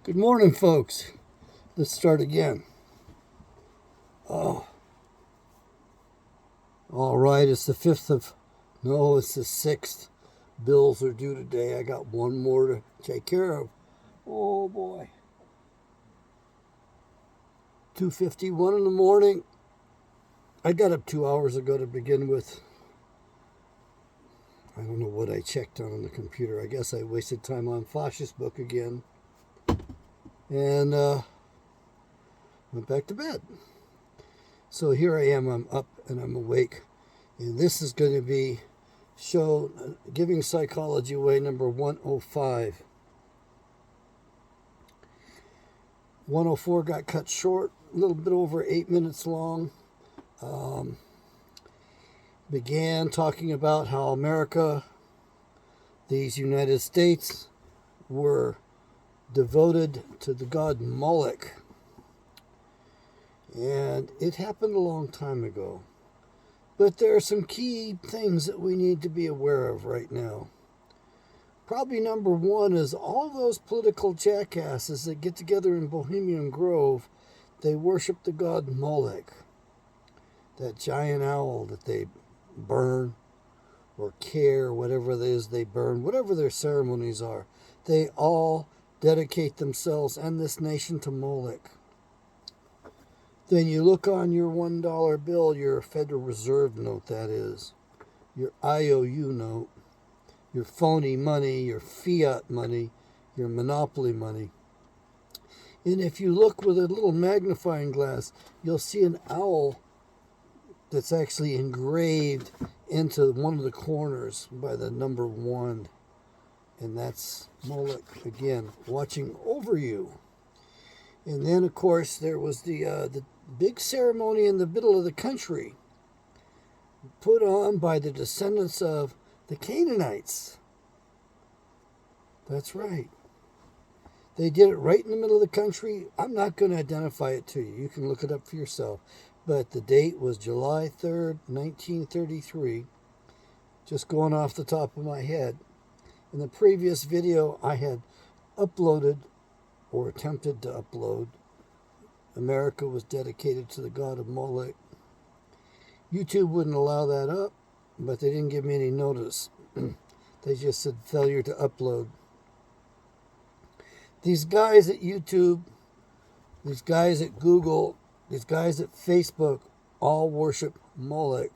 Good morning, folks. Let's start again. Oh, all right. It's the 5th of, no, it's the 6th. Bills are due today. I got one more to take care of. Oh, boy. 2:51 in the morning. I got up 2 hours ago to begin with. I don't know what I checked on the computer. I guess I wasted time on Fosh's book again. And went back to bed. So here I am. I'm up and I'm awake. And this is going to be Giving Psychology Away number 105. 104 got cut short, a little bit over 8 minutes long. Began talking about how America, these United States, were devoted to the god Molech. And it happened a long time ago. But there are some key things that we need to be aware of right now. Probably number one is all those political jackasses that get together in Bohemian Grove, they worship the god Molech. That giant owl that they burn or care, whatever it is they burn, whatever their ceremonies are. They all dedicate themselves and this nation to Molech. Then you look on your $1 bill, your Federal Reserve note, that is, your IOU note, your phony money, your fiat money, your monopoly money. And if you look with a little magnifying glass, you'll see an owl that's actually engraved into one of the corners by the number 1. And that's Moloch, again, watching over you. And then, of course, there was the big ceremony in the middle of the country put on by the descendants of the Canaanites. That's right. They did it right in the middle of the country. I'm not going to identify it to you. You can look it up for yourself. But the date was July 3rd, 1933. Just going off the top of my head. In the previous video, I had uploaded or attempted to upload. America was dedicated to the god of Molech. YouTube wouldn't allow that up, but they didn't give me any notice. They just said failure to upload. These guys at YouTube, these guys at Google, these guys at Facebook all worship Molech.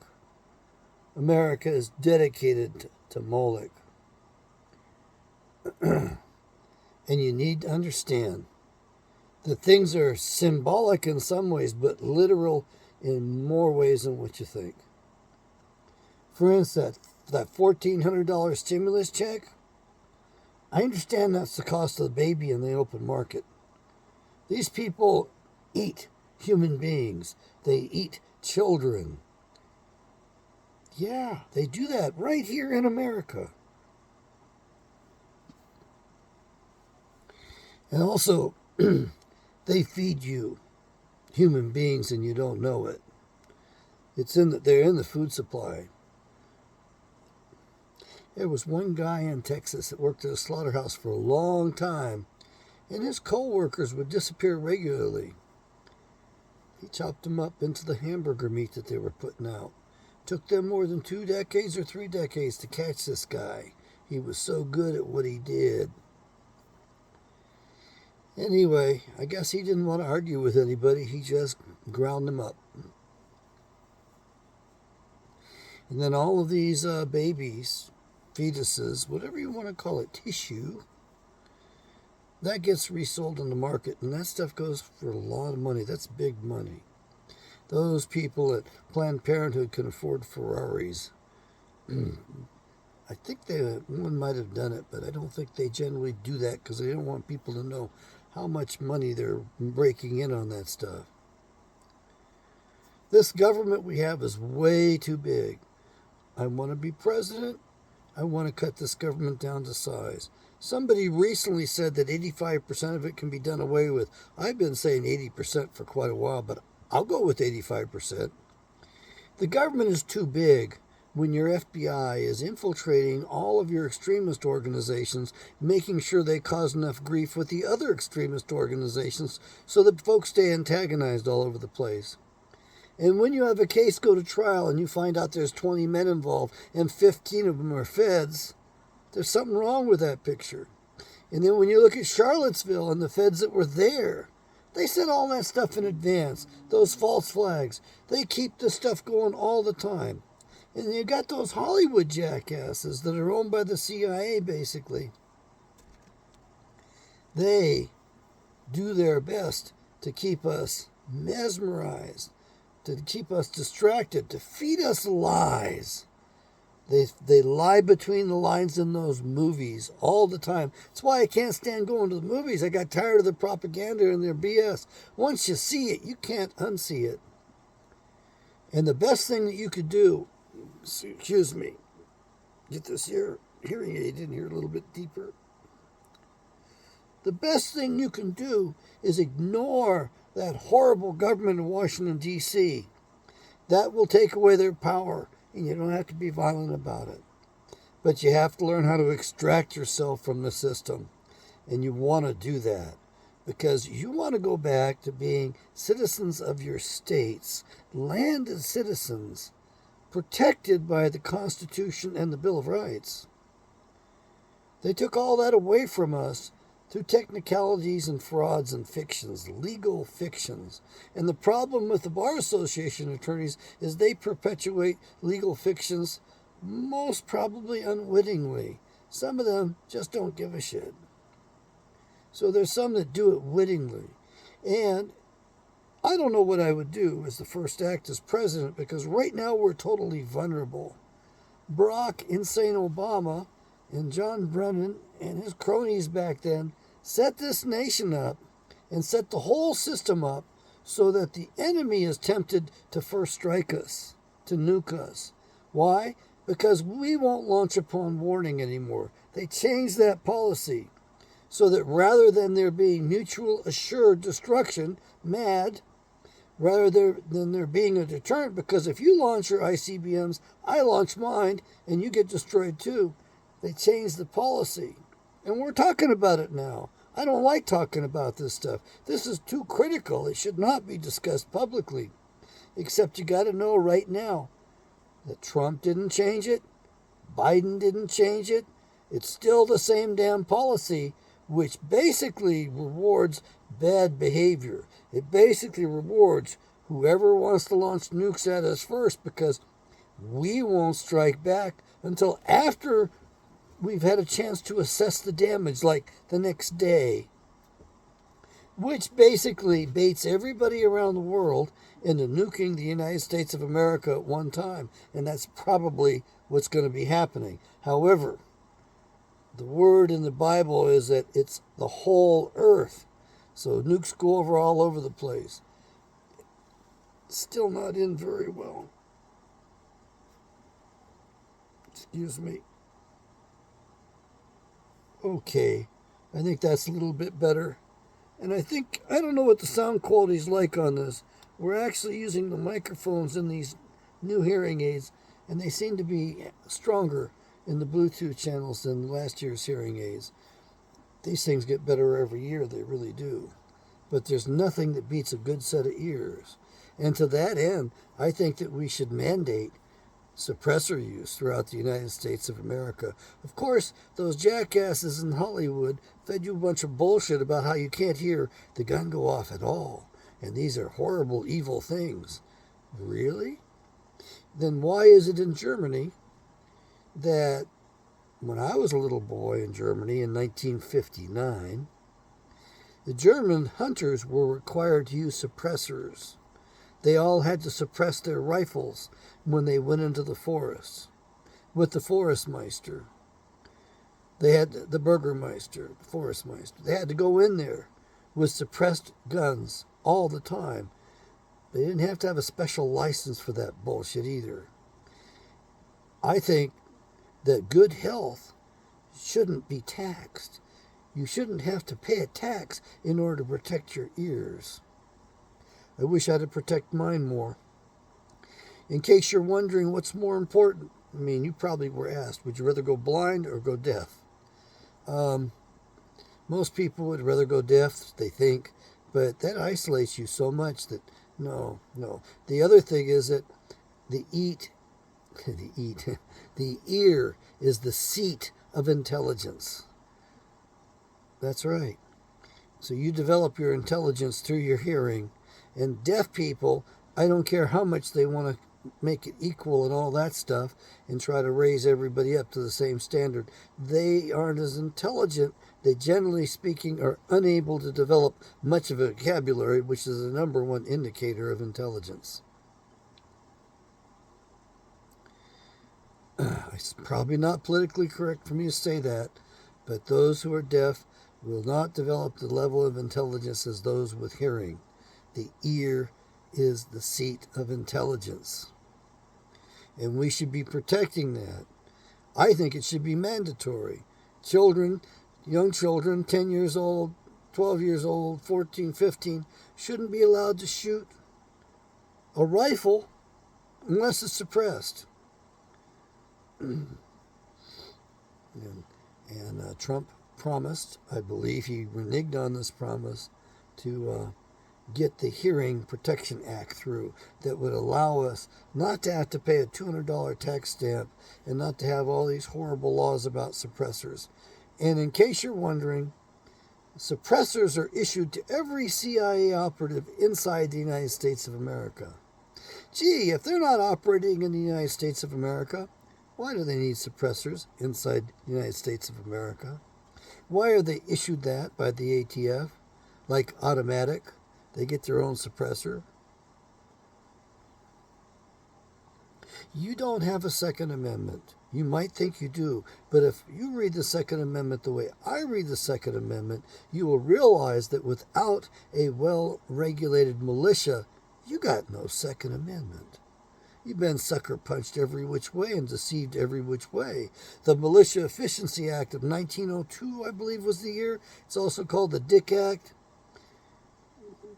America is dedicated to Molech. And you need to understand that things are symbolic in some ways, but literal in more ways than what you think. For instance, that $1,400 stimulus check, I understand that's the cost of the baby in the open market. These people eat human beings. They eat children. Yeah, they do that right here in America. And also, they feed you human beings and you don't know it. They're in the food supply. There was one guy in Texas that worked at a slaughterhouse for a long time, and his co-workers would disappear regularly. He chopped them up into the hamburger meat that they were putting out. Took them more than 2 decades or 3 decades to catch this guy. He was so good at what he did. Anyway, I guess he didn't want to argue with anybody. He just ground them up. And then all of these babies, fetuses, whatever you want to call it, tissue, that gets resold in the market. And that stuff goes for a lot of money. That's big money. Those people at Planned Parenthood can afford Ferraris. I think one might have done it, but I don't think they generally do that because they don't want people to know how much money they're breaking in on that stuff. This government we have is way too big. I want to be president. I want to cut this government down to size. Somebody recently said that 85% of it can be done away with. I've been saying 80% for quite a while, but I'll go with 85%. The government is too big. when your FBI is infiltrating all of your extremist organizations, making sure they cause enough grief with the other extremist organizations so that folks stay antagonized all over the place. And when you have a case go to trial and you find out there's 20 men involved and 15 of them are feds, there's something wrong with that picture. And then when you look at Charlottesville and the feds that were there, they set all that stuff in advance. Those false flags. They keep this stuff going all the time. And you got those Hollywood jackasses that are owned by the CIA, basically. They do their best to keep us mesmerized, to keep us distracted, to feed us lies. They lie between the lines in those movies all the time. That's why I can't stand going to the movies. I got tired of the propaganda and their BS. Once you see it, you can't unsee it. And the best thing that you could do, excuse me, get this hearing aid in here a little bit deeper. The best thing you can do is ignore that horrible government in Washington, D.C. That will take away their power. And you don't have to be violent about it. But you have to learn how to extract yourself from the system. And you want to do that because you want to go back to being citizens of your states, landed citizens, protected by the Constitution and the Bill of Rights. They took all that away from us through technicalities and frauds and fictions, legal fictions. And the problem with the Bar Association attorneys is they perpetuate legal fictions most probably unwittingly. Some of them just don't give a shit. So there's some that do it wittingly. And I don't know what I would do as the first act as president because right now we're totally vulnerable. Barack Insane Obama and John Brennan and his cronies back then set this nation up and set the whole system up so that the enemy is tempted to first strike us, to nuke us. Why? Because we won't launch upon warning anymore. They changed that policy so that rather than there being mutual assured destruction, rather than there being a deterrent, because if you launch your ICBMs, I launch mine, and you get destroyed too. They changed the policy. And we're talking about it now. I don't like talking about this stuff. This is too critical. It should not be discussed publicly. Except you got to know right now that Trump didn't change it. Biden didn't change it. It's still the same damn policy, which basically rewards bad behavior. It basically rewards whoever wants to launch nukes at us first because we won't strike back until after we've had a chance to assess the damage, like the next day, which basically baits everybody around the world into nuking the United States of America at one time, and that's probably what's going to be happening. However, the word in the Bible is that it's the whole earth, so nukes go over all over the place. Still not in very well. Excuse me. Okay, I think that's a little bit better. And I don't know what the sound quality is like on this. We're actually using the microphones in these new hearing aids, and they seem to be stronger in the Bluetooth channels than last year's hearing aids. These things get better every year, they really do. But there's nothing that beats a good set of ears. And to that end, I think that we should mandate suppressor use throughout the United States of America. Of course, those jackasses in Hollywood fed you a bunch of bullshit about how you can't hear the gun go off at all. And these are horrible, evil things. Really? Then why is it in Germany that when I was a little boy in Germany in 1959, the German hunters were required to use suppressors? They all had to suppress their rifles when they went into the forests with the Forestmeister. They had the Burgermeister, the Forestmeister. They had to go in there with suppressed guns all the time. They didn't have to have a special license for that bullshit either. I think that good health shouldn't be taxed. You shouldn't have to pay a tax in order to protect your ears. I wish I had to protect mine more. In case you're wondering what's more important, I mean, you probably were asked, would you rather go blind or go deaf? Most people would rather go deaf, they think, but that isolates you so much that no. The other thing is that the the ear is the seat of intelligence. That's right. So you develop your intelligence through your hearing, and deaf people, I don't care how much they want to make it equal and all that stuff and try to raise everybody up to the same standard. They aren't as intelligent. They, generally speaking, are unable to develop much of a vocabulary, which is the number one indicator of intelligence. It's probably not politically correct for me to say that, but those who are deaf will not develop the level of intelligence as those with hearing. The ear is the seat of intelligence. And we should be protecting that. I think it should be mandatory. Children, young children, 10 years old, 12 years old, 14, 15, shouldn't be allowed to shoot a rifle unless it's suppressed. And Trump promised, I believe he reneged on this promise, to get the Hearing Protection Act through that would allow us not to have to pay a $200 tax stamp and not to have all these horrible laws about suppressors. And in case you're wondering, suppressors are issued to every CIA operative inside the United States of America. Gee, if they're not operating in the United States of America, why do they need suppressors inside the United States of America? Why are they issued that by the ATF? Like automatic, they get their own suppressor. You don't have a Second Amendment. You might think you do, but if you read the Second Amendment the way I read the Second Amendment, you will realize that without a well-regulated militia, you got no Second Amendment. You've been sucker punched every which way and deceived every which way. The Militia Efficiency Act of 1902, I believe, was the year. It's also called the Dick Act.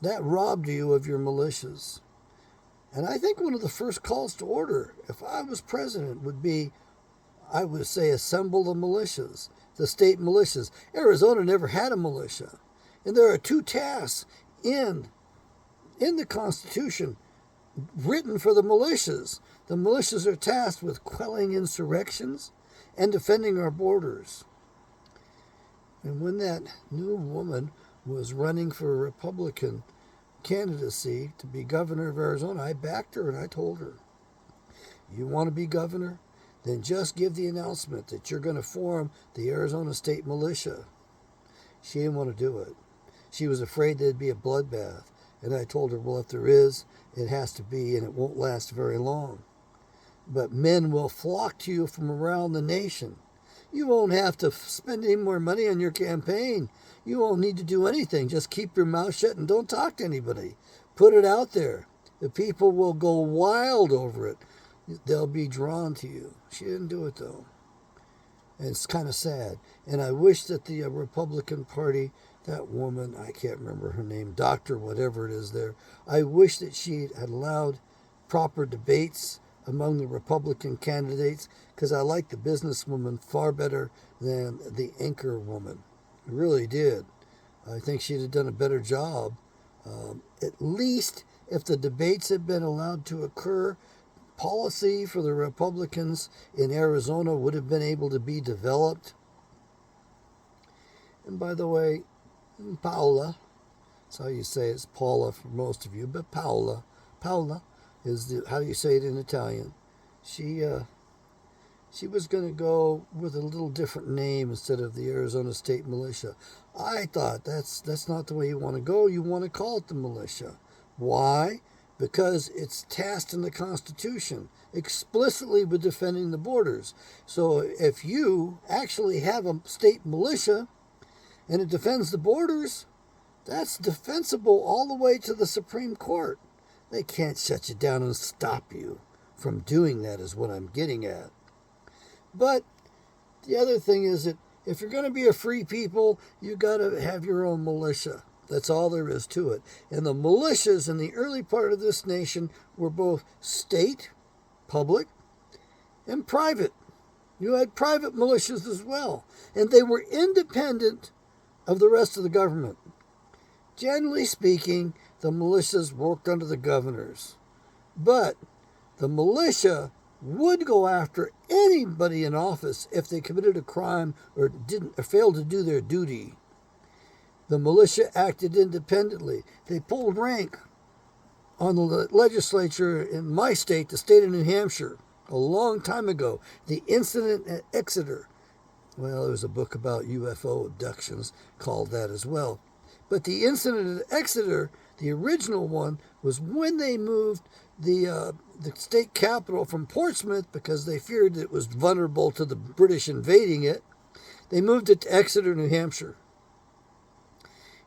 That robbed you of your militias. And I think one of the first calls to order, if I was president, would be, I would say, assemble the militias, the state militias. Arizona never had a militia. And there are two tasks in the Constitution written for the militias. The militias are tasked with quelling insurrections and defending our borders. And when that new woman was running for a Republican candidacy to be governor of Arizona, I backed her and I told her, you want to be governor? Then just give the announcement that you're going to form the Arizona State Militia. She didn't want to do it. She was afraid there'd be a bloodbath. And I told her, well, if there is, it has to be, and it won't last very long. But men will flock to you from around the nation. You won't have to spend any more money on your campaign. You won't need to do anything. Just keep your mouth shut and don't talk to anybody. Put it out there. The people will go wild over it. They'll be drawn to you. She didn't do it, though. And it's kind of sad. And I wish that the Republican Party, that woman, I can't remember her name, doctor, whatever it is there, I wish that she had allowed proper debates among the Republican candidates, because I like the businesswoman far better than the anchor woman. I really did. I think she'd have done a better job. At least if the debates had been allowed to occur, policy for the Republicans in Arizona would have been able to be developed. And by the way, Paula, that's how you say it. It's Paula for most of you, but Paula is how you say it in Italian. She was going to go with a little different name instead of the Arizona State Militia. I thought that's not the way you want to go. You want to call it the militia. Why? Because it's tasked in the Constitution explicitly with defending the borders. So if you actually have a state militia and it defends the borders, that's defensible all the way to the Supreme Court. They can't shut you down and stop you from doing that, is what I'm getting at. But the other thing is that if you're going to be a free people, you got to have your own militia. That's all there is to it. And the militias in the early part of this nation were both state, public, and private. You had private militias as well, and they were independent of the rest of the government. Generally speaking, the militias worked under the governors, but the militia would go after anybody in office if they committed a crime or failed to do their duty. The militia acted independently. They pulled rank on the legislature in my state, the state of New Hampshire, a long time ago. The incident at Exeter. Well, there was a book about UFO abductions called that as well. But the incident at Exeter, the original one, was when they moved the state capital from Portsmouth because they feared it was vulnerable to the British invading it. They moved it to Exeter, New Hampshire.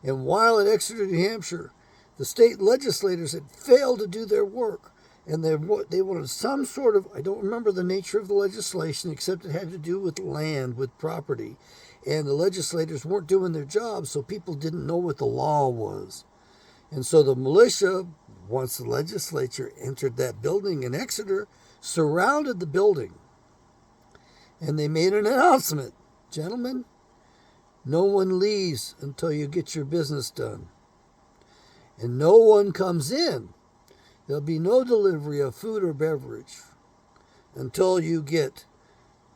And while at Exeter, New Hampshire, the state legislators had failed to do their work. And they wanted some sort of, I don't remember the nature of the legislation, except it had to do with land, with property. And the legislators weren't doing their job, so people didn't know what the law was. And so the militia, once the legislature entered that building in Exeter, surrounded the building. And they made an announcement. Gentlemen, no one leaves until you get your business done. And no one comes in. There'll be no delivery of food or beverage until you get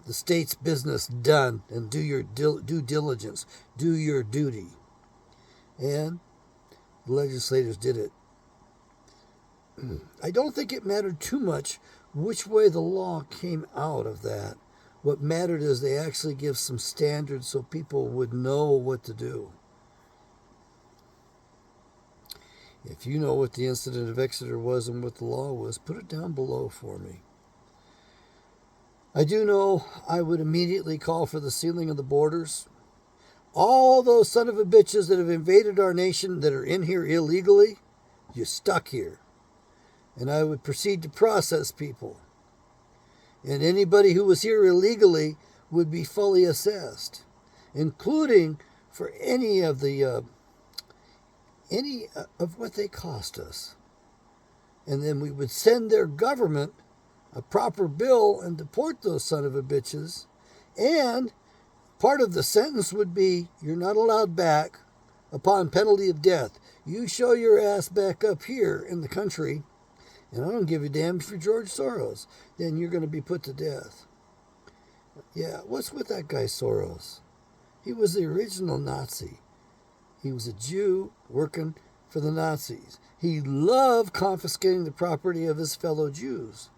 the state's business done and do your due diligence, do your duty. And the legislators did it. I don't think it mattered too much which way the law came out of that. What mattered is they actually give some standards so people would know what to do. If you know what the incident of Exeter was and what the law was, put it down below for me. I do know I would immediately call for the sealing of the borders. All those son of a bitches that have invaded our nation that are in here illegally, you're stuck here. And I would proceed to process people. And anybody who was here illegally would be fully assessed, including for any of what they cost us. And then we would send their government a proper bill and deport those son of a bitches. And part of the sentence would be, you're not allowed back upon penalty of death. You show your ass back up here in the country, and I don't give a damn if you're George Soros, then you're going to be put to death. Yeah, what's with that guy Soros? He was the original Nazi. He was a Jew working for the Nazis. He loved confiscating the property of his fellow Jews.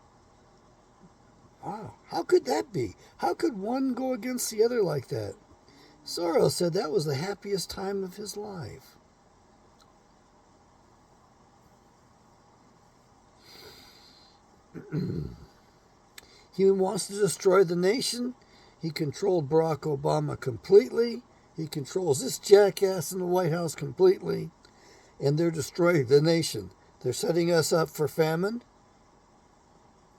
Wow, how could that be? How could one go against the other like that? Soros said that was the happiest time of his life. He wants to destroy the nation. He controlled Barack Obama completely. He controls this jackass in the White House completely. And they're destroying the nation. They're setting us up for famine,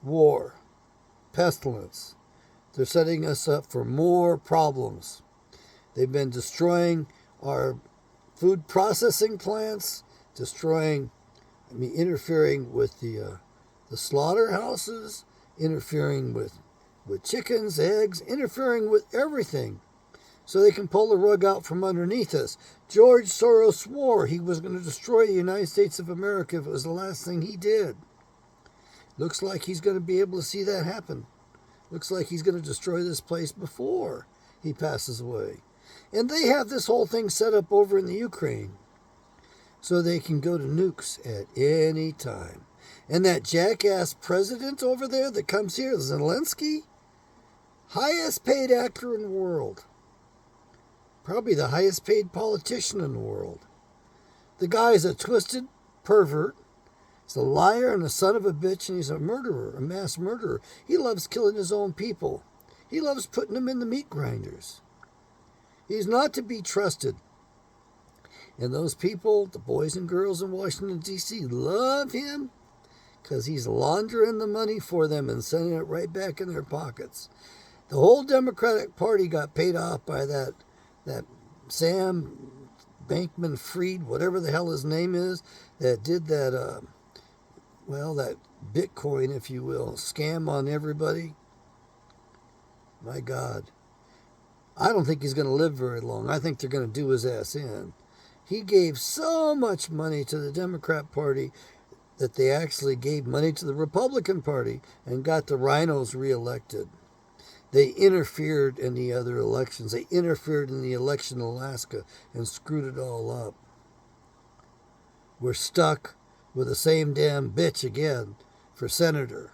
war, pestilence. They're setting us up for more problems. They've been destroying our food processing plants, interfering with the slaughterhouses, interfering with chickens, eggs, interfering with everything so they can pull the rug out from underneath us. George Soros swore he was going to destroy the United States of America if it was the last thing he did. Looks like he's going to be able to see that happen. Looks like he's going to destroy this place before he passes away. And they have this whole thing set up over in the Ukraine so they can go to nukes at any time. And that jackass president over there that comes here, Zelensky, highest paid actor in the world. Probably the highest paid politician in the world. The guy is a twisted pervert. He's a liar and a son of a bitch, and he's a murderer, a mass murderer. He loves killing his own people. He loves putting them in the meat grinders. He's not to be trusted. And those people, the boys and girls in Washington, D.C., love him because he's laundering the money for them and sending it right back in their pockets. The whole Democratic Party got paid off by that Sam Bankman-Fried, whatever the hell his name is, that did that Bitcoin, if you will, scam on everybody. My God. I don't think he's going to live very long. I think they're going to do his ass in. He gave so much money to the Democrat Party that they actually gave money to the Republican Party and got the rhinos reelected. They interfered in the other elections. They interfered in the election in Alaska and screwed it all up. We're stuck with the same damn bitch again for senator.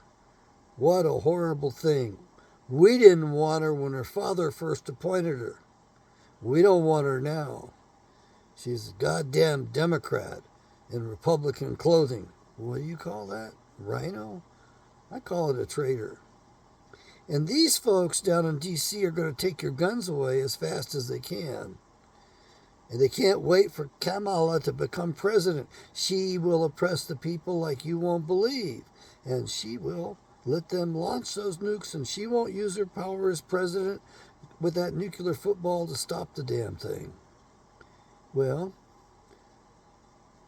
What a horrible thing. We didn't want her when her father first appointed her. We don't want her now. She's a goddamn Democrat in Republican clothing. What do you call that? Rhino? I call it a traitor. And these folks down in D.C. are going to take your guns away as fast as they can. And they can't wait for Kamala to become president. She will oppress the people like you won't believe. And she will let them launch those nukes, and she won't use her power as president with that nuclear football to stop the damn thing. Well,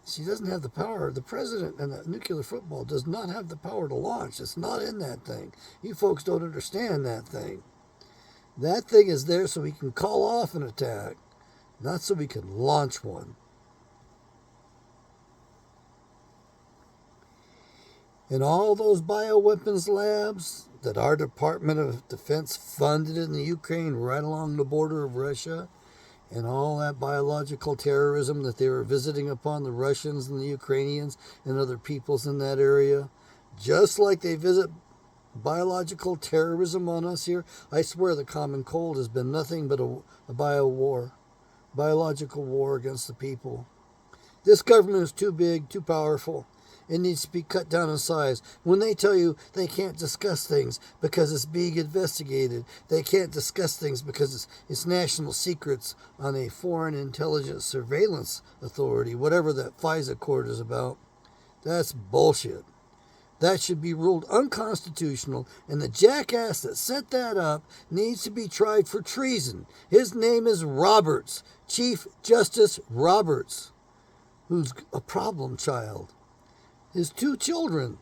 she doesn't have the power. The president and the nuclear football does not have the power to launch. It's not in that thing. You folks don't understand that thing. That thing is there so we can call off an attack, not so we can launch one. And all those bioweapons labs that our Department of Defense funded in the Ukraine right along the border of Russia, and all that biological terrorism that they were visiting upon the Russians and the Ukrainians and other peoples in that area, just like they visit biological terrorism on us here. I swear the common cold has been nothing but a biological war against the people. This government is too big, too powerful. It needs to be cut down in size. When they tell you they can't discuss things because it's being investigated, they can't discuss things because it's national secrets on a foreign intelligence surveillance authority, whatever that FISA court is about, that's bullshit. That should be ruled unconstitutional, and the jackass that set that up needs to be tried for treason. His name is Roberts, Chief Justice Roberts, who's a problem child. His 2 children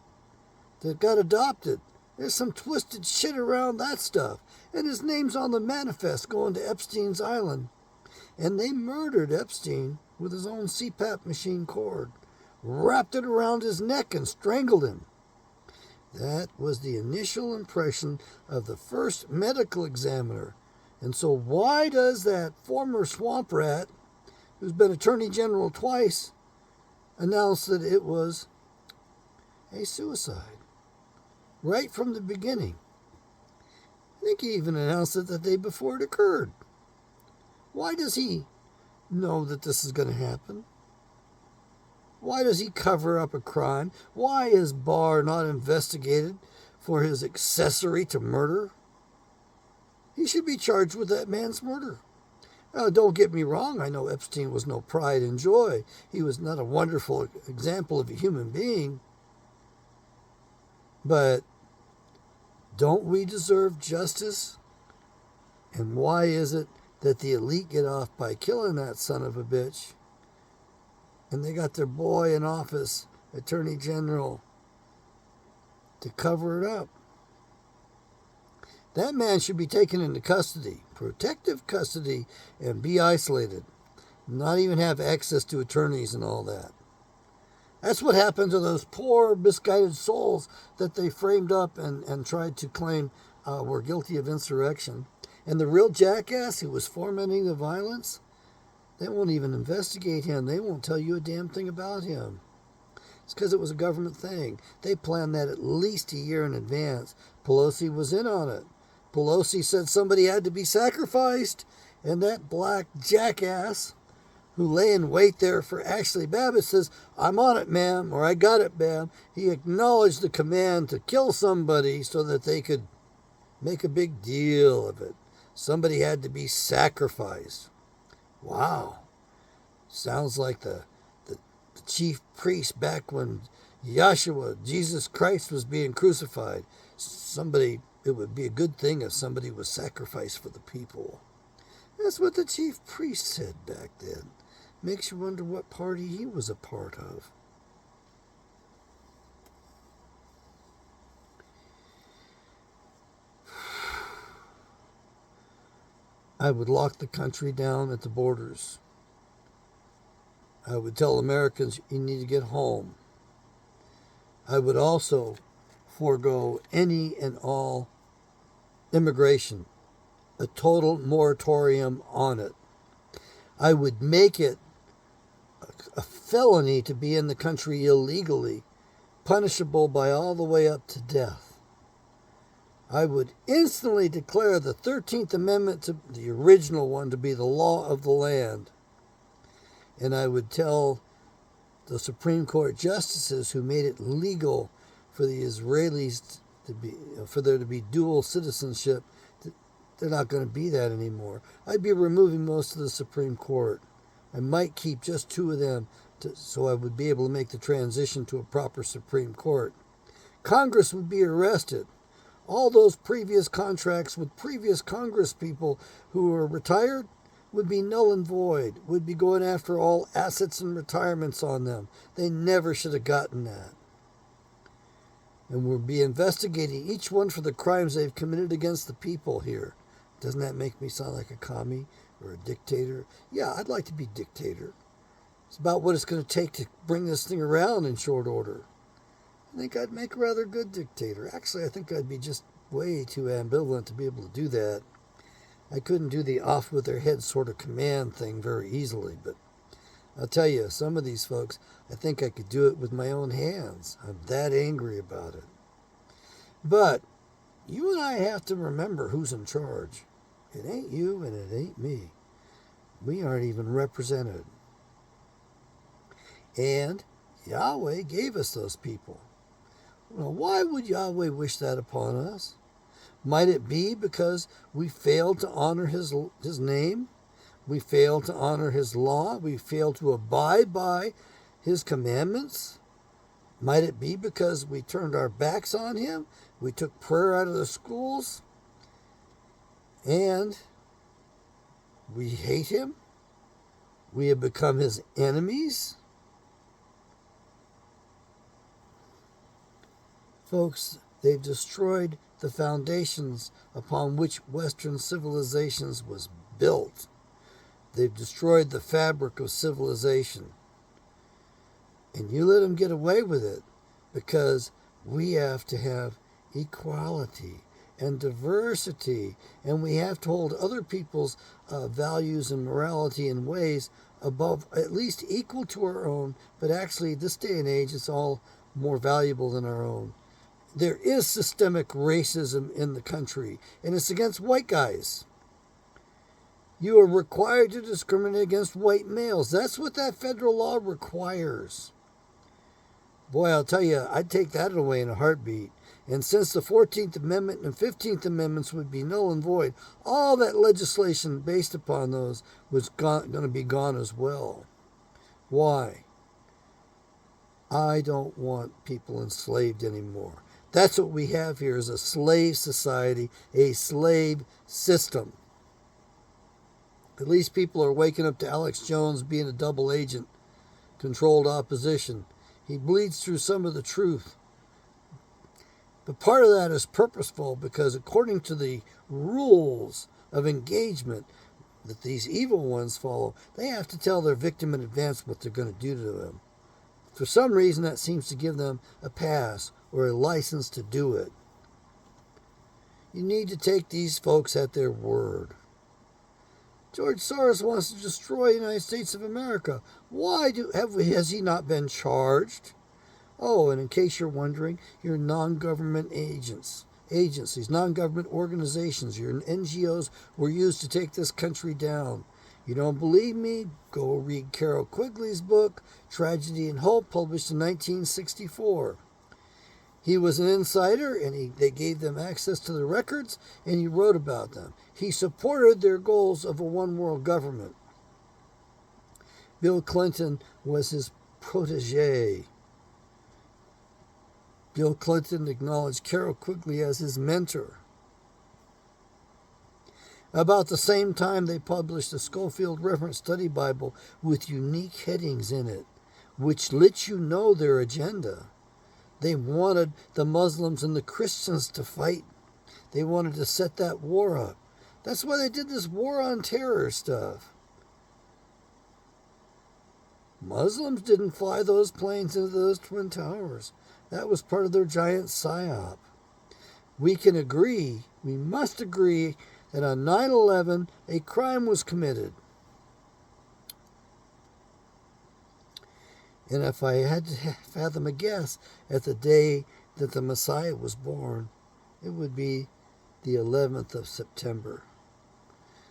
that got adopted. There's some twisted shit around that stuff. And his name's on the manifest going to Epstein's Island. And they murdered Epstein with his own CPAP machine cord. Wrapped it around his neck and strangled him. That was the initial impression of the first medical examiner. And so why does that former swamp rat, who's been Attorney General twice, announce that it was a suicide right from the beginning? I think he even announced it the day before it occurred. Why does he know that this is going to happen? Why does he cover up a crime? Why is Barr not investigated for his accessory to murder? He should be charged with that man's murder. Now, don't get me wrong. I know Epstein was no pride and joy. He was not a wonderful example of a human being. But don't we deserve justice? And why is it that the elite get off by killing that son of a bitch, and they got their boy in office, Attorney General, to cover it up? That man should be taken into custody, protective custody, and be isolated. Not even have access to attorneys and all that. That's what happened to those poor, misguided souls that they framed up and tried to claim were guilty of insurrection. And the real jackass who was fomenting the violence, they won't even investigate him. They won't tell you a damn thing about him. It's because it was a government thing. They planned that at least a year in advance. Pelosi was in on it. Pelosi said somebody had to be sacrificed, and that black jackass who lay in wait there for Ashley Babbitt says, "I'm on it, ma'am," or "I got it, ma'am." He acknowledged the command to kill somebody so that they could make a big deal of it. Somebody had to be sacrificed. Wow. Sounds like the chief priest back when Yahshua, Jesus Christ, was being crucified. It would be a good thing if somebody was sacrificed for the people. That's what the chief priest said back then. Makes you wonder what party he was a part of. I would lock the country down at the borders. I would tell Americans, you need to get home. I would also forego any and all immigration, a total moratorium on it. I would make it a felony to be in the country illegally, punishable by all the way up to death. I would instantly declare the 13th Amendment, to the original one, to be the law of the land. And I would tell the Supreme Court justices who made it legal for the Israelis for there to be dual citizenship, they're not going to be that anymore. I'd be removing most of the Supreme Court. I might keep just 2 of them so I would be able to make the transition to a proper Supreme Court. Congress would be arrested. All those previous contracts with previous Congress people who were retired would be null and void, would be going after all assets and retirements on them. They never should have gotten that. And we'll be investigating each one for the crimes they've committed against the people here. Doesn't that make me sound like a commie or a dictator? Yeah, I'd like to be dictator. It's about what it's going to take to bring this thing around in short order. I think I'd make a rather good dictator. Actually, I think I'd be just way too ambivalent to be able to do that. I couldn't do the off with their head sort of command thing very easily, but I'll tell you, some of these folks, I think I could do it with my own hands. I'm that angry about it. But you and I have to remember who's in charge. It ain't you and it ain't me. We aren't even represented. And Yahweh gave us those people. Well, why would Yahweh wish that upon us? Might it be because we failed to honor his name? We failed to honor his law? We failed to abide by his commandments? Might it be because we turned our backs on him? We took prayer out of the schools? And we hate him? We have become his enemies? Folks, they've destroyed the foundations upon which Western civilizations was built. They've destroyed the fabric of civilization. And you let them get away with it because we have to have equality and diversity, and we have to hold other people's values and morality and ways above, at least equal to our own, but actually this day and age it's all more valuable than our own. There is systemic racism in the country, and it's against white guys. You are required to discriminate against white males. That's what that federal law requires. Boy, I'll tell you, I'd take that away in a heartbeat. And since the 14th Amendment and 15th Amendments would be null and void, all that legislation based upon those was going to be gone as well. Why? I don't want people enslaved anymore. That's what we have here is a slave society, a slave system. At least people are waking up to Alex Jones being a double agent, controlled opposition. He bleeds through some of the truth. But part of that is purposeful because according to the rules of engagement that these evil ones follow, they have to tell their victim in advance what they're going to do to them. For some reason, that seems to give them a pass or a license to do it. You need to take these folks at their word. George Soros wants to destroy the United States of America. Why has he not been charged? Oh, and in case you're wondering, your non-government agencies, non-government organizations, your NGOs were used to take this country down. You don't believe me? Go read Carol Quigley's book, Tragedy and Hope, published in 1964. He was an insider, and they gave them access to the records, and he wrote about them. He supported their goals of a one-world government. Bill Clinton was his protege. Bill Clinton acknowledged Carol Quigley as his mentor. About the same time, they published the Schofield Reference Study Bible with unique headings in it, which lets you know their agenda. They wanted the Muslims and the Christians to fight. They wanted to set that war up. That's why they did this war on terror stuff. Muslims didn't fly those planes into those Twin Towers. That was part of their giant psyop. We can agree, we must agree, that on 9/11 a crime was committed. And if I had to fathom a guess at the day that the Messiah was born, it would be the 11th of September.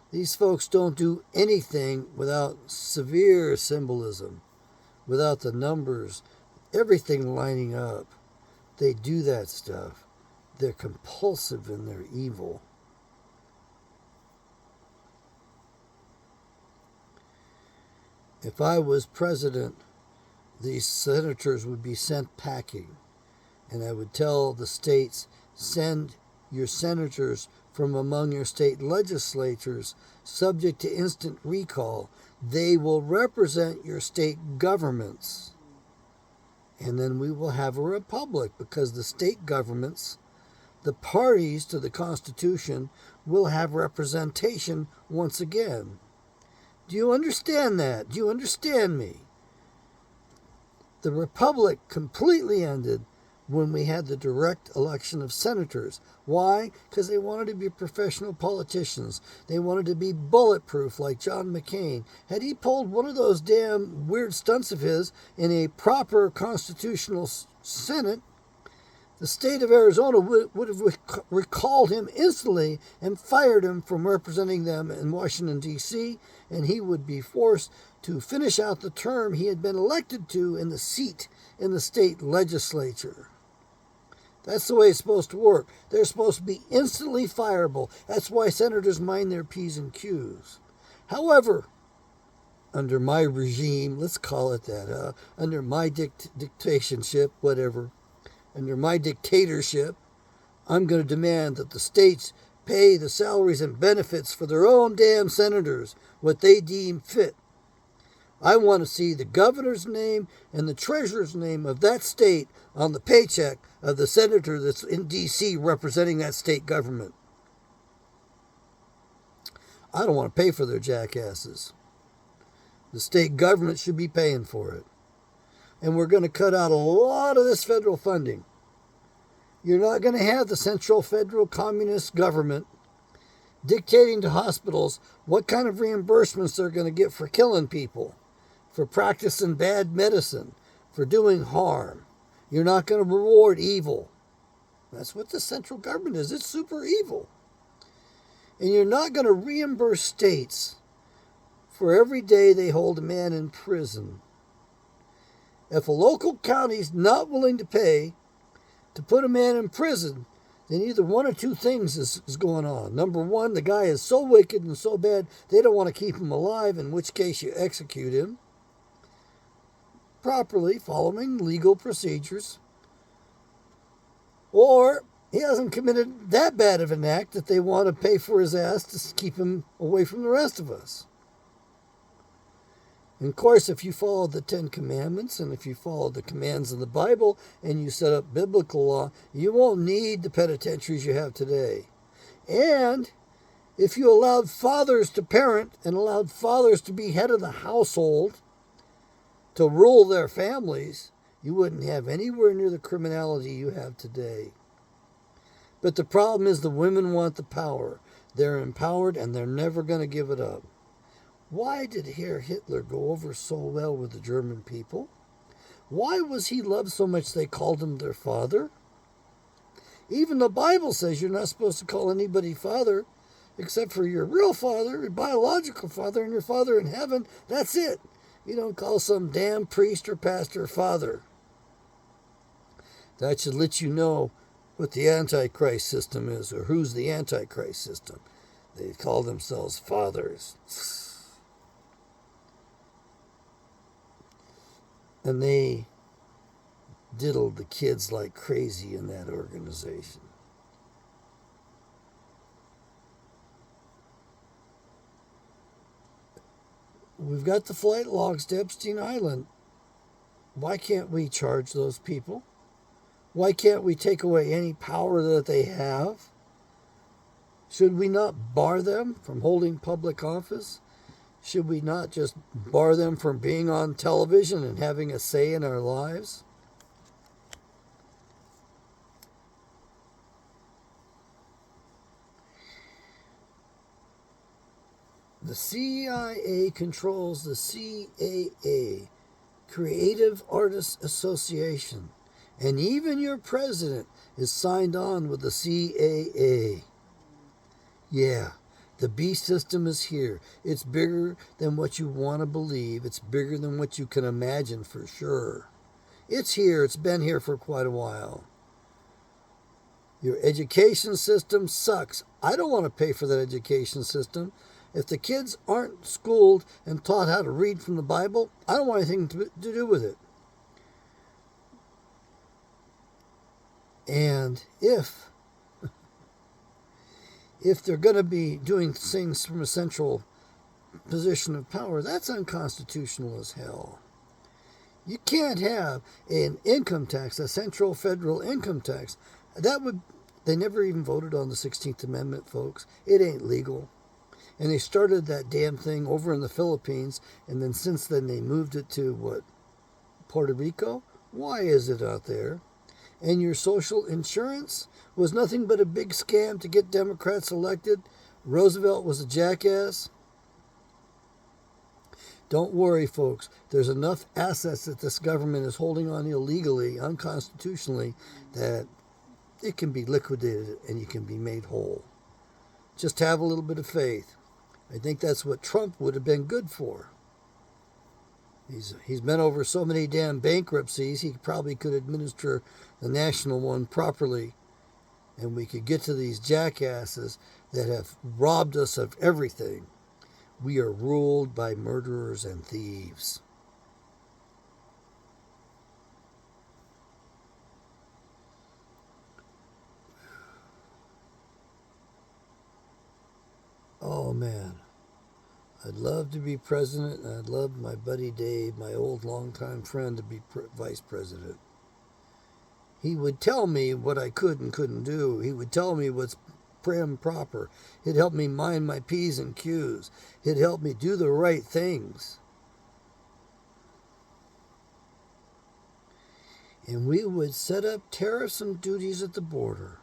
These folks don't do anything without severe symbolism, without the numbers, everything lining up. They do that stuff. They're compulsive in their evil. If I was president, these senators would be sent packing, and I would tell the states, send your senators from among your state legislatures subject to instant recall. They will represent your state governments. And then we will have a republic, because the state governments, the parties to the Constitution, will have representation once again. Do you understand that? Do you understand me? The republic completely ended when we had the direct election of senators. Why? Because they wanted to be professional politicians. They wanted to be bulletproof like John McCain. Had he pulled one of those damn weird stunts of his in a proper constitutional Senate, the state of Arizona would have recalled him instantly and fired him from representing them in Washington, D.C., and he would be forced to finish out the term he had been elected to in the seat in the state legislature. That's the way it's supposed to work. They're supposed to be instantly fireable. That's why senators mind their P's and Q's. However, under my regime, let's call it that, under my dictatorship, whatever, under my dictatorship, I'm going to demand that the states pay the salaries and benefits for their own damn senators, what they deem fit. I want to see the governor's name and the treasurer's name of that state on the paycheck of the senator that's in D.C. representing that state government. I don't want to pay for their jackasses. The state government should be paying for it. And we're going to cut out a lot of this federal funding. You're not going to have the central federal communist government dictating to hospitals what kind of reimbursements they're going to get for killing people, for practicing bad medicine, for doing harm. You're not going to reward evil. That's what the central government is. It's super evil. And you're not going to reimburse states for every day they hold a man in prison. If a local county's not willing to pay to put a man in prison, then either one or two things is going on. Number one, the guy is so wicked and so bad, they don't want to keep him alive, in which case you execute him properly, following legal procedures. Or he hasn't committed that bad of an act that they want to pay for his ass to keep him away from the rest of us. And of course, if you follow the Ten Commandments and if you follow the commands of the Bible and you set up biblical law, you won't need the penitentiaries you have today. And if you allowed fathers to parent and allowed fathers to be head of the household, to rule their families, you wouldn't have anywhere near the criminality you have today. But the problem is the women want the power. They're empowered and they're never going to give it up. Why did Herr Hitler go over so well with the German people? Why was he loved so much they called him their father? Even the Bible says you're not supposed to call anybody father except for your real father, your biological father, and your father in heaven. That's it. You don't call some damn priest or pastor father. That should let you know what the Antichrist system is, or who's the Antichrist system. They call themselves fathers. And they diddled the kids like crazy in that organization. We've got the flight logs to Epstein Island. Why can't we charge those people? Why can't we take away any power that they have? Should we not bar them from holding public office? Should we not just bar them from being on television and having a say in our lives? The CIA controls the CAA, Creative Artists Association, and even your president is signed on with the CAA. Yeah, the beast system is here. It's bigger than what you want to believe. It's bigger than what you can imagine for sure. It's here. It's been here for quite a while. Your education system sucks. I don't want to pay for that education system. If the kids aren't schooled and taught how to read from the Bible, I don't want anything to do with it. And if they're going to be doing things from a central position of power, that's unconstitutional as hell. You can't have an income tax, a central federal income tax. They never even voted on the 16th Amendment, folks. It ain't legal. And they started that damn thing over in the Philippines, and then since then they moved it to, Puerto Rico? Why is it out there? And your social insurance was nothing but a big scam to get Democrats elected. Roosevelt was a jackass. Don't worry, folks. There's enough assets that this government is holding on illegally, unconstitutionally, that it can be liquidated and you can be made whole. Just have a little bit of faith. I think that's what Trump would have been good for. He's been over so many damn bankruptcies, he probably could administer the national one properly, and we could get to these jackasses that have robbed us of everything. We are ruled by murderers and thieves. Oh, man. I'd love to be president, and I'd love my buddy Dave, my old longtime friend, to be vice president. He would tell me what I could and couldn't do. He would tell me what's prim proper. He'd help me mind my P's and Q's. He'd help me do the right things. And we would set up tariffs and duties at the border.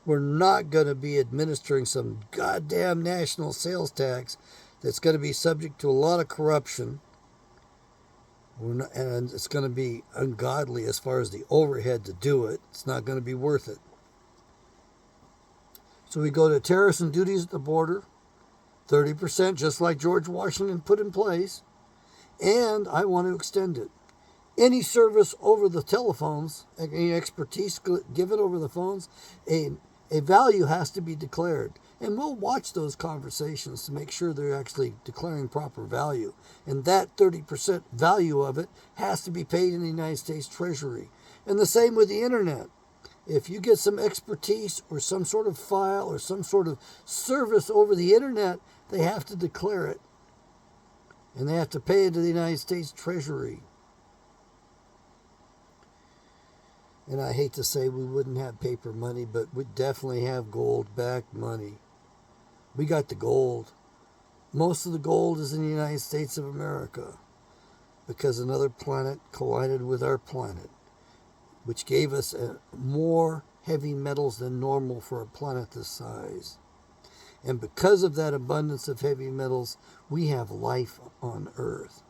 We're not going to be administering some goddamn national sales tax that's going to be subject to a lot of corruption. And it's going to be ungodly as far as the overhead to do it. It's not going to be worth it. So we go to tariffs and duties at the border, 30%, just like George Washington put in place. And I want to extend it. Any service over the telephones, any expertise given over the phones, a value has to be declared. And we'll watch those conversations to make sure they're actually declaring proper value. And that 30% value of it has to be paid in the United States Treasury. And the same with the internet. If you get some expertise or some sort of file or some sort of service over the internet, they have to declare it. And they have to pay it to the United States Treasury. And I hate to say we wouldn't have paper money, but we'd definitely have gold-backed money. We got the gold. Most of the gold is in the United States of America because another planet collided with our planet, which gave us more heavy metals than normal for a planet this size. And because of that abundance of heavy metals, we have life on Earth.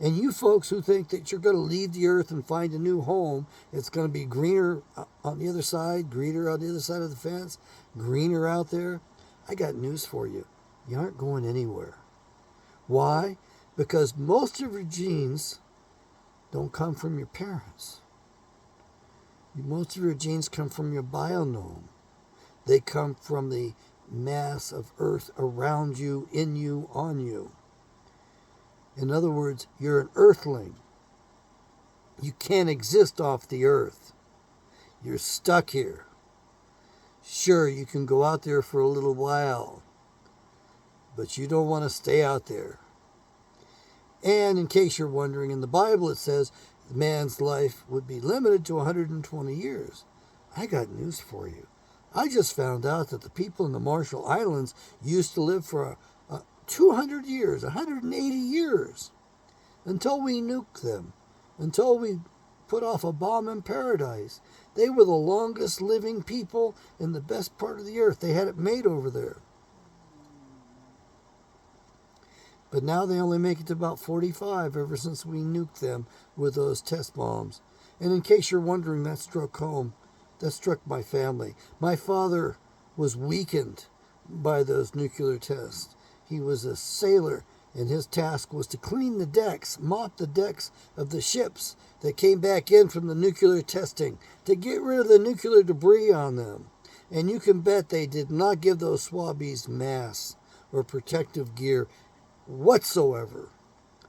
And you folks who think that you're going to leave the earth and find a new home, it's going to be greener on the other side, greener on the other side of the fence, greener out there, I got news for you. You aren't going anywhere. Why? Because most of your genes don't come from your parents. Most of your genes come from your bionome. They come from the mass of earth around you, in you, on you. In other words, you're an earthling. You can't exist off the earth. You're stuck here. Sure, you can go out there for a little while, but you don't want to stay out there. And in case you're wondering, in the Bible it says man's life would be limited to 120 years. I got news for you. I just found out that the people in the Marshall Islands used to live for 200 years, 180 years, until we nuked them, until we put off a bomb in paradise. They were the longest living people in the best part of the earth. They had it made over there. But now they only make it to about 45 ever since we nuked them with those test bombs. And in case you're wondering, that struck home. That struck my family. My father was weakened by those nuclear tests. He was a sailor, and his task was to clean the decks, mop the decks of the ships that came back in from the nuclear testing, to get rid of the nuclear debris on them. And you can bet they did not give those swabbies masks or protective gear whatsoever.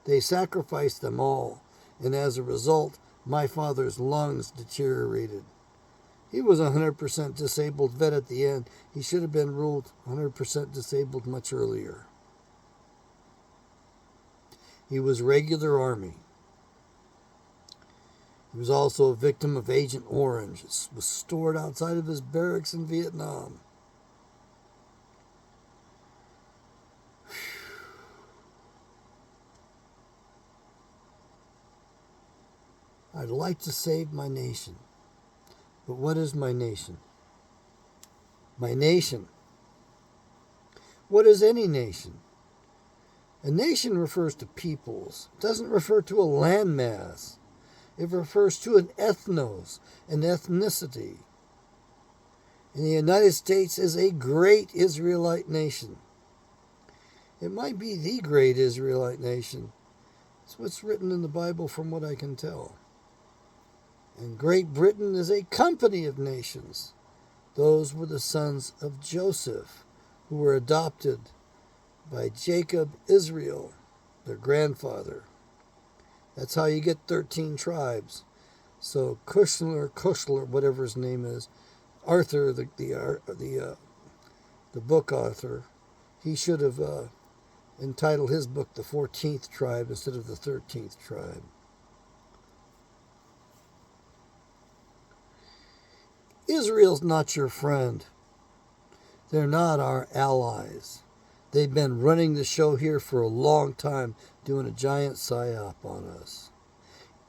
They sacrificed them all, and as a result, my father's lungs deteriorated. He was a 100% disabled vet at the end. He should have been ruled 100% disabled much earlier. He was regular Army. He was also a victim of Agent Orange. It was stored outside of his barracks in Vietnam. I'd like to save my nation. But what is my nation? My nation. What is any nation? A nation refers to peoples. It doesn't refer to a landmass. It refers to an ethnos, an ethnicity. And the United States is a great Israelite nation. It might be the great Israelite nation. It's what's written in the Bible from what I can tell. And Great Britain is a company of nations. Those were the sons of Joseph, who were adopted by Jacob, Israel, their grandfather. That's how you get 13 tribes. So Kushler, whatever his name is, Arthur, the book author, he should have entitled his book the 14th tribe instead of the 13th tribe. Israel's not your friend. They're not our allies. They've been running the show here for a long time, doing a giant psyop on us.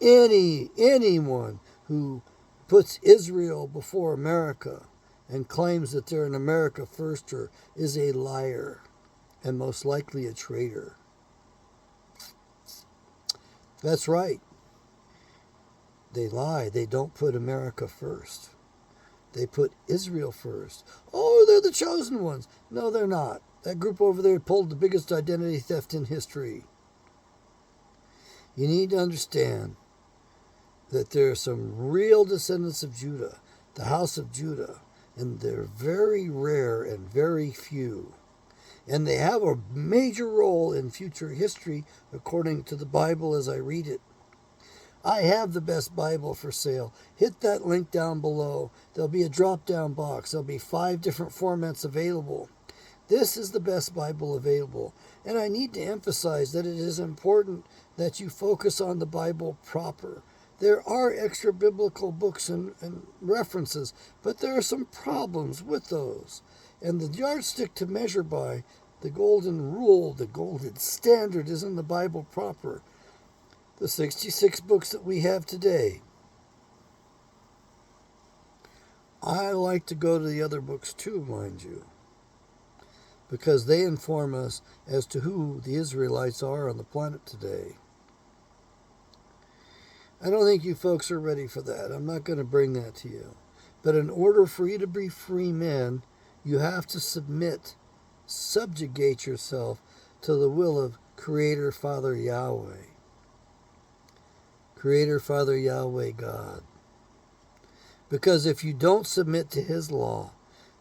Anyone who puts Israel before America and claims that they're an America firster is a liar and most likely a traitor. That's right. They lie. They don't put America first. They put Israel first. Oh, they're the chosen ones. No, they're not. That group over there pulled the biggest identity theft in history. You need to understand that there are some real descendants of Judah, the house of Judah, and they're very rare and very few. And they have a major role in future history according to the Bible as I read it. I have the best Bible for sale. Hit that link down below. There'll be a drop-down box. There'll be 5 different formats available. This is the best Bible available. And I need to emphasize that it is important that you focus on the Bible proper. There are extra biblical books and references, but there are some problems with those. And the yardstick to measure by, the golden rule, the golden standard, is in the Bible proper. The 66 books that we have today. I like to go to the other books too, mind you, because they inform us as to who the Israelites are on the planet today. I don't think you folks are ready for that. I'm not going to bring that to you. But in order for you to be free men, you have to subjugate yourself to the will of Creator Father Yahweh. Creator Father Yahweh God. Because if you don't submit to His law,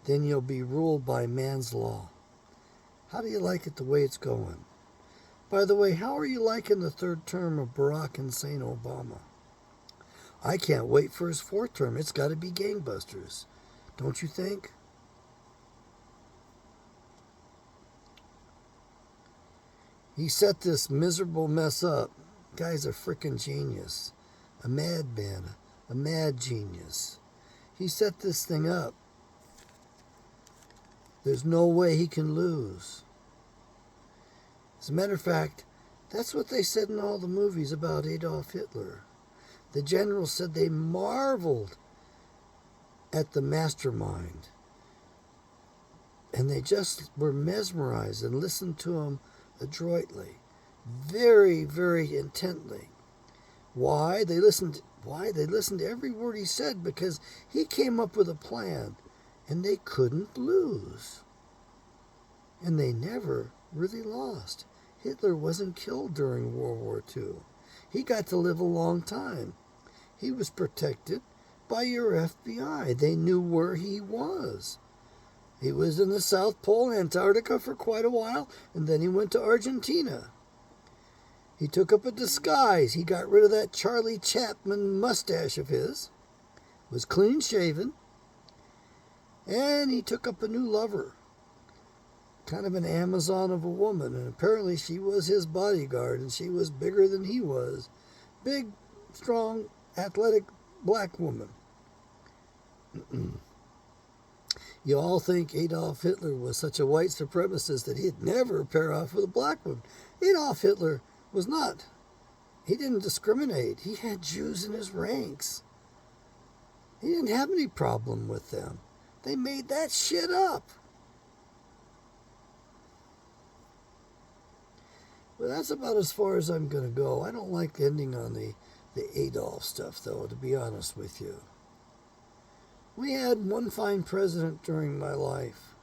then you'll be ruled by man's law. How do you like it the way it's going? By the way, how are you liking the 3rd term of Barack Hussein Obama? I can't wait for his 4th term. It's got to be gangbusters. Don't you think? He set this miserable mess up. Guy's a frickin' genius. A madman. A mad genius. He set this thing up. There's no way he can lose. As a matter of fact, that's what they said in all the movies about Adolf Hitler. The generals said they marveled at the mastermind. And they just were mesmerized and listened to him adroitly, very, very intently. Why? They listened to every word he said because he came up with a plan, and they couldn't lose. And they never really lost. Hitler wasn't killed during World War II. He got to live a long time. He was protected by your FBI. They knew where he was. He was in the South Pole, Antarctica, for quite a while, and then he went to Argentina. He took up a disguise. He got rid of that Charlie Chaplin mustache of his, was clean-shaven, and he took up a new lover, kind of an Amazon of a woman, and apparently she was his bodyguard, and she was bigger than he was. Big, strong, athletic black woman. You all think Adolf Hitler was such a white supremacist that he'd never pair off with a black woman. Adolf Hitler was not. He didn't discriminate. He had Jews in his ranks. He didn't have any problem with them. They made that shit up. Well, that's about as far as I'm going to go. I don't like ending on the Adolf stuff, though, to be honest with you. We had one fine president during my life.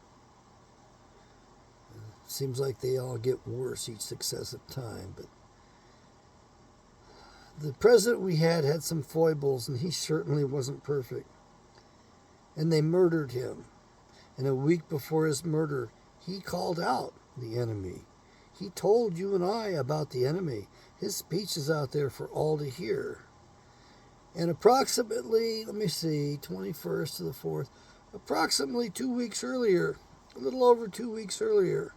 It seems like they all get worse each successive time, but the president we had some foibles, and he certainly wasn't perfect. And they murdered him. And a week before his murder, he called out the enemy. He told you and I about the enemy. His speech is out there for all to hear. And approximately, 21st to the 4th, approximately 2 weeks earlier, a little over 2 weeks earlier,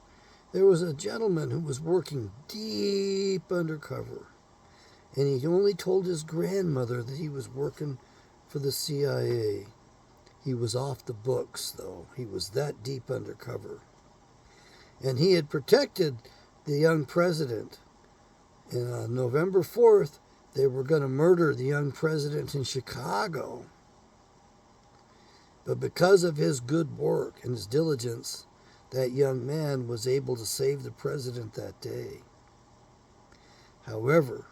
there was a gentleman who was working deep undercover. And he only told his grandmother that he was working for the CIA. He was off the books, though. He was that deep undercover. And he had protected the young president. And on November 4th, they were going to murder the young president in Chicago. But because of his good work and his diligence, that young man was able to save the president that day. However,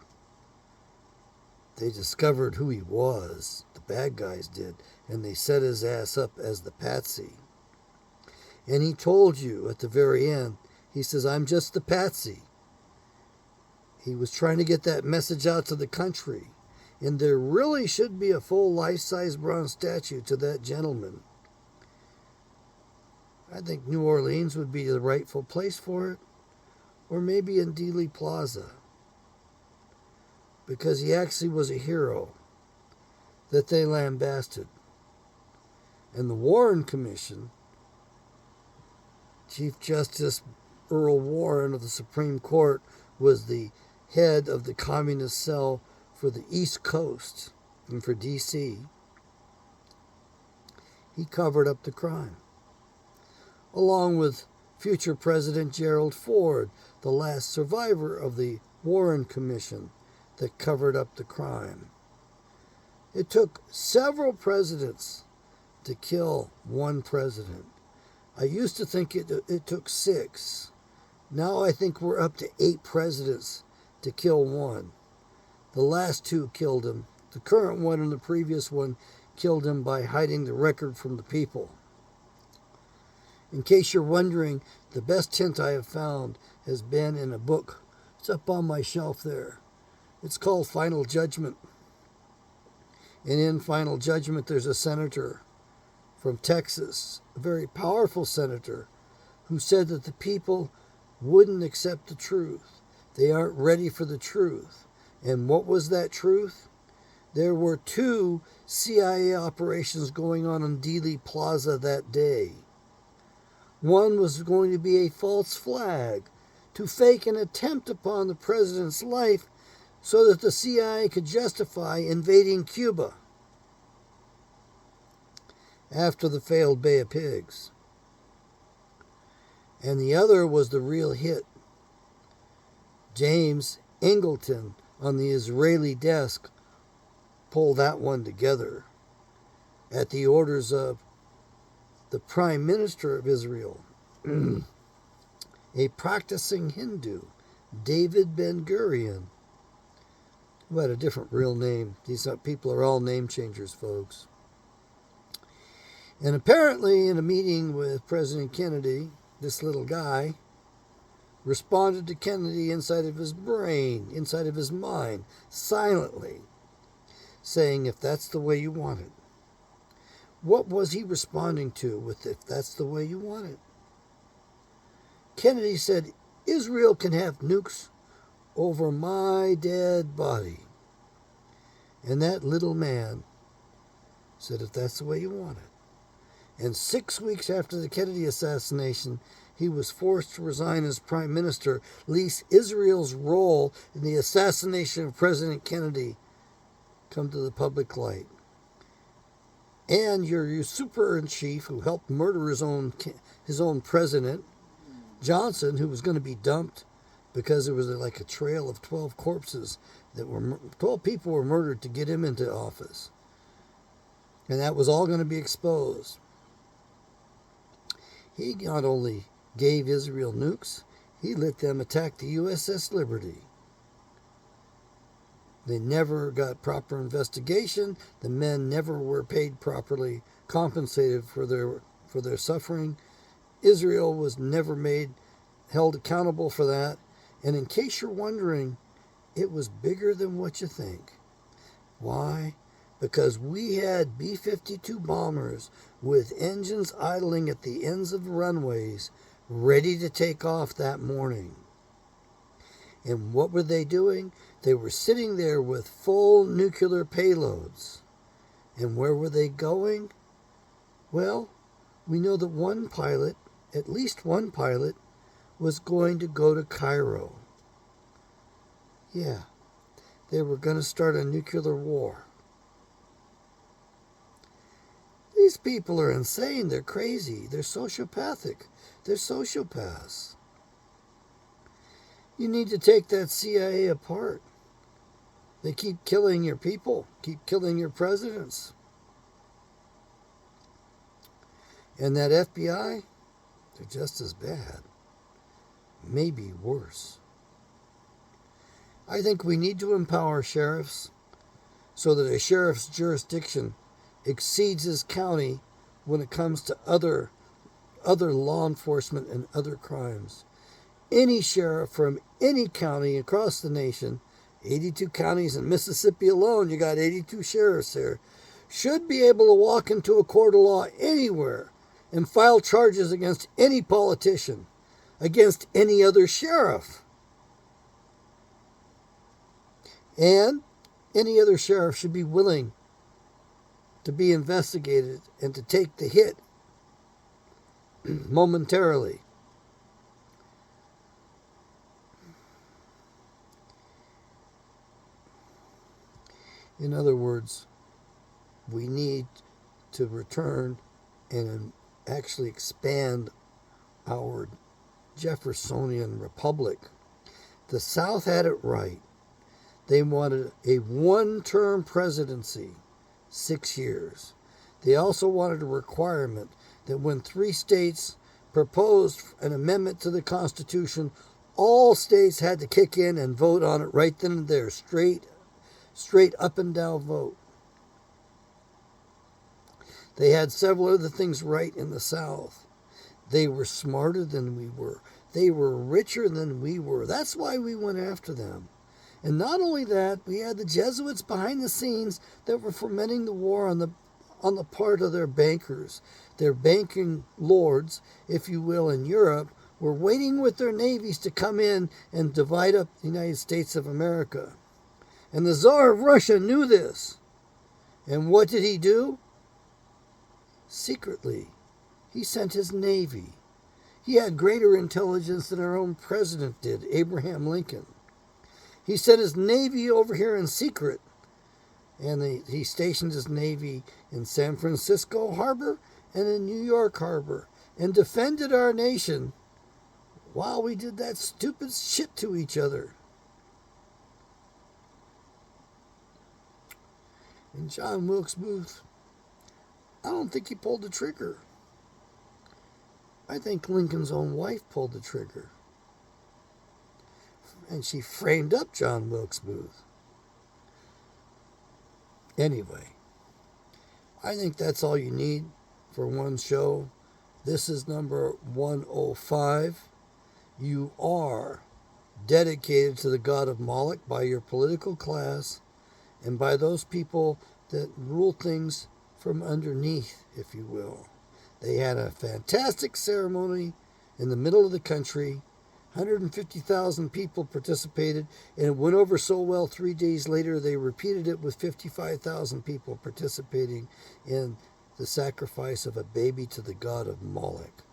they discovered who he was. The bad guys did. And they set his ass up as the patsy. And he told you at the very end, he says, I'm just the patsy. He was trying to get that message out to the country. And there really should be a full life-size bronze statue to that gentleman. I think New Orleans would be the rightful place for it. Or maybe in Dealey Plaza. Because he actually was a hero that they lambasted. And the Warren Commission, Chief Justice Earl Warren of the Supreme Court, was the head of the communist cell for the East Coast and for D.C. He covered up the crime. Along with future President Gerald Ford, the last survivor of the Warren Commission that covered up the crime. It took several presidents to kill one president. I used to think it took 6. Now I think we're up to 8 presidents to kill one. The last 2 killed him. The current one and the previous one killed him by hiding the record from the people. In case you're wondering, the best hint I have found has been in a book. It's up on my shelf there. It's called Final Judgment. And in Final Judgment, there's a senator from Texas, a very powerful senator, who said that the people wouldn't accept the truth. They aren't ready for the truth. And what was that truth? There were 2 CIA operations going on in Dealey Plaza that day. One was going to be a false flag to fake an attempt upon the president's life so that the CIA could justify invading Cuba after the failed Bay of Pigs. and the other was the real hit. James Angleton on the Israeli desk pulled that one together at the orders of the Prime Minister of Israel, a practicing Hindu, David Ben-Gurion, who had a different real name. These people are all name changers, folks. And apparently in a meeting with President Kennedy, this little guy responded to Kennedy inside of his brain, inside of his mind, silently, saying, if that's the way you want it. What was he responding to with if that's the way you want it? Kennedy said, Israel can have nukes over my dead body. And that little man said, if that's the way you want it. And 6 weeks after the Kennedy assassination, he was forced to resign as prime minister, lest Israel's role in the assassination of President Kennedy come to the public light. And your usurper-in-chief, who helped murder his own president, Johnson, who was going to be dumped because there was like a trail of 12 corpses that were 12 people were murdered to get him into office, and that was all going to be exposed. He not only gave Israel nukes, he let them attack the USS Liberty. They never got proper investigation. The men never were paid properly, compensated for their suffering. Israel was never held accountable for that. And in case you're wondering, it was bigger than what you think. Why? Because we had B-52 bombers with engines idling at the ends of the runways, ready to take off that morning. And what were they doing? They were sitting there with full nuclear payloads. And where were they going? Well, we know that at least one pilot, was going to go to Cairo. Yeah, they were going to start a nuclear war. These people are insane. They're crazy. They're sociopathic. They're sociopaths. You need to take that CIA apart. They keep killing your people, keep killing your presidents. And that FBI, they're just as bad. Maybe worse. I think we need to empower sheriffs so that a sheriff's jurisdiction exceeds his county when it comes to other law enforcement and other crimes. Any sheriff from any county across the nation, 82 counties in Mississippi alone, you got 82 sheriffs there, should be able to walk into a court of law anywhere and file charges against any politician, against any other sheriff. And any other sheriff should be willing to be investigated and to take the hit momentarily. In other words, we need to return and actually expand our Jeffersonian republic. The South had it right. They wanted a one-term presidency, 6 years. They also wanted a requirement that when 3 states proposed an amendment to the Constitution, all states had to kick in and vote on it right then and there, straight up and down vote. They had several other things right in the South. They were smarter than we were. They were richer than we were. That's why we went after them. And not only that, we had the Jesuits behind the scenes that were fomenting the war on the part of their bankers. Their banking lords, if you will, in Europe, were waiting with their navies to come in and divide up the United States of America. And the Tsar of Russia knew this. And what did he do? Secretly, he sent his navy. He had greater intelligence than our own president did, Abraham Lincoln. He sent his navy over here in secret, and he stationed his navy in San Francisco Harbor and in New York Harbor, and defended our nation while we did that stupid shit to each other. And John Wilkes Booth, I don't think he pulled the trigger. I think Lincoln's own wife pulled the trigger. And she framed up John Wilkes Booth. Anyway, I think that's all you need for one show. This is number 105. You are dedicated to the god of Moloch by your political class and by those people that rule things from underneath, if you will. They had a fantastic ceremony in the middle of the country. 150,000 people participated, and it went over so well 3 days later they repeated it with 55,000 people participating in the sacrifice of a baby to the god of Moloch.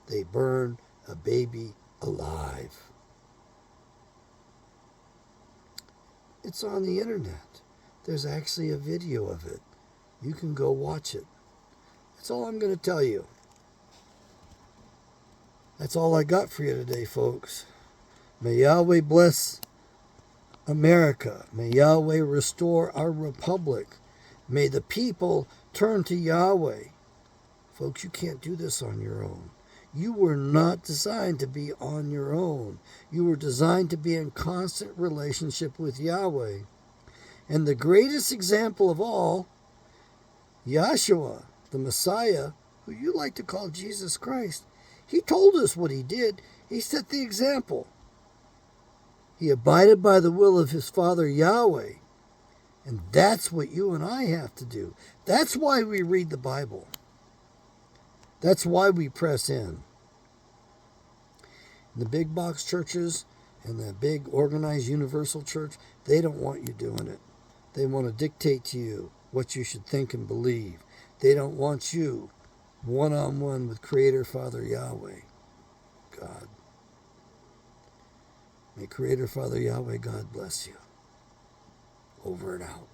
They burned a baby alive. It's on the internet. There's actually a video of it. You can go watch it. That's all I'm going to tell you. That's all I got for you today, folks. May Yahweh bless America. May Yahweh restore our republic. May the people turn to Yahweh. Folks, you can't do this on your own. You were not designed to be on your own. You were designed to be in constant relationship with Yahweh. And the greatest example of all, Yahshua, the Messiah, who you like to call Jesus Christ, he told us what he did. He set the example. He abided by the will of his Father Yahweh. And that's what you and I have to do. That's why we read the Bible. That's why we press in. The big box churches and the big organized universal church, they don't want you doing it. They want to dictate to you what you should think and believe. They don't want you one-on-one with Creator Father Yahweh, God. May Creator Father Yahweh God bless you. Over and out.